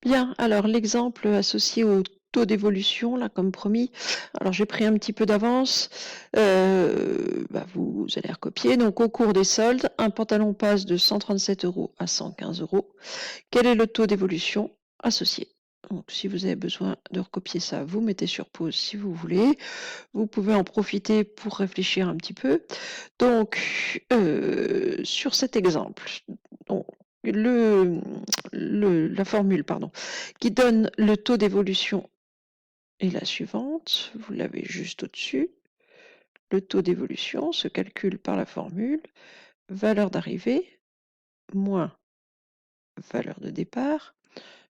Bien, alors l'exemple associé au taux d'évolution, là, comme promis. Alors j'ai pris un petit peu d'avance. Vous allez recopier. Donc au cours des soldes, un pantalon passe de 137 € à 115 €. Quel est le taux d'évolution associé? Donc si vous avez besoin de recopier ça, vous mettez sur pause si vous voulez. Vous pouvez en profiter pour réfléchir un petit peu. Donc, sur cet exemple, on le la formule, pardon, qui donne le taux d'évolution est la suivante, vous l'avez juste au-dessus. Le taux d'évolution se calcule par la formule valeur d'arrivée moins valeur de départ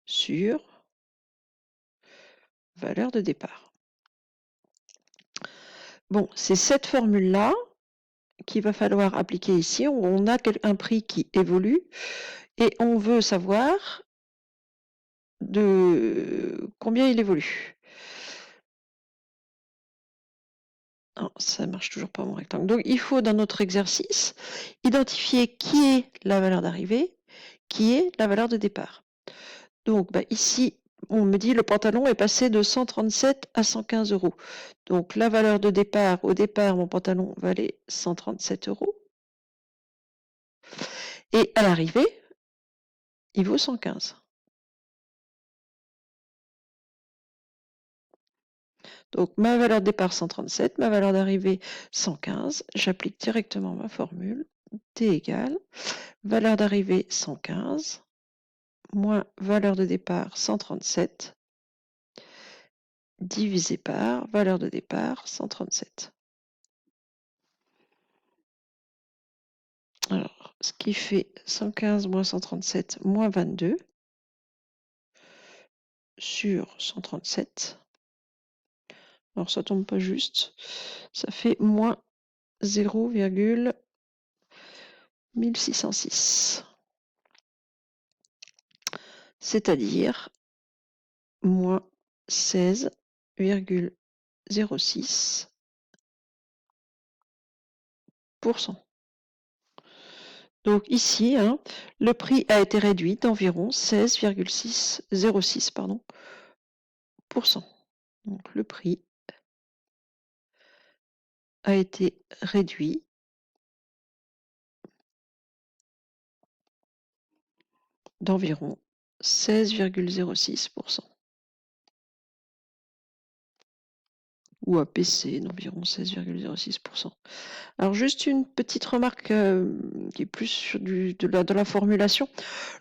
sur valeur de départ. Bon, c'est cette formule-là qu'il va falloir appliquer ici. On a un prix qui évolue et on veut savoir de combien il évolue. Non, ça marche toujours pas mon rectangle. Donc il faut dans notre exercice identifier qui est la valeur d'arrivée, qui est la valeur de départ. Donc ici, on me dit le pantalon est passé de 137 à 115 €. Donc la valeur de départ, au départ, mon pantalon valait 137 €. Et à l'arrivée, il vaut 115. Donc ma valeur de départ 137, ma valeur d'arrivée 115. J'applique directement ma formule. T égale valeur d'arrivée 115 moins valeur de départ 137 divisé par valeur de départ 137. Alors, ce qui fait 115 moins 137 moins 22 sur 137. Alors, ça tombe pas juste. Ça fait moins 0,1606. C'est-à-dire moins 16,06%. Donc ici, le prix a été réduit d'environ 16,06 %. Donc le prix a été réduit d'environ 16,06%. Ou a baissé d'environ 16,06%. Alors juste une petite remarque qui est plus dans la formulation.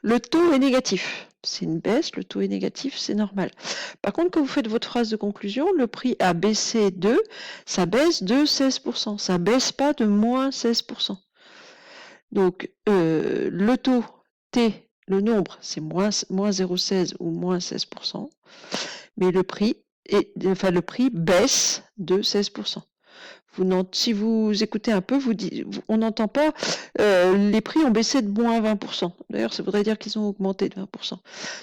Le taux est négatif. C'est une baisse, le taux est négatif, c'est normal. Par contre, quand vous faites votre phrase de conclusion, le prix a baissé de, ça baisse de 16%. Ça baisse pas de moins 16%. Donc, le taux T, le nombre, c'est moins 0,16 ou moins 16%. Mais le prix baisse de 16%. Si vous écoutez un peu, on n'entend pas les prix ont baissé de moins 20%. D'ailleurs, ça voudrait dire qu'ils ont augmenté de 20%.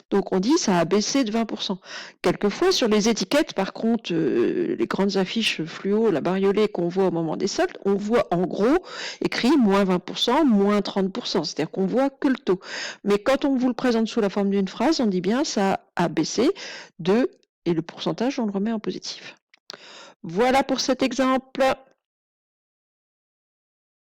Donc on dit ça a baissé de 20%. Quelquefois, sur les étiquettes, par contre, les grandes affiches fluo, la bariolée qu'on voit au moment des soldes, on voit en gros écrit moins 20%, moins 30%. C'est-à-dire qu'on voit que le taux. Mais quand on vous le présente sous la forme d'une phrase, on dit bien ça a baissé de, et le pourcentage, on le remet en positif. Voilà pour cet exemple.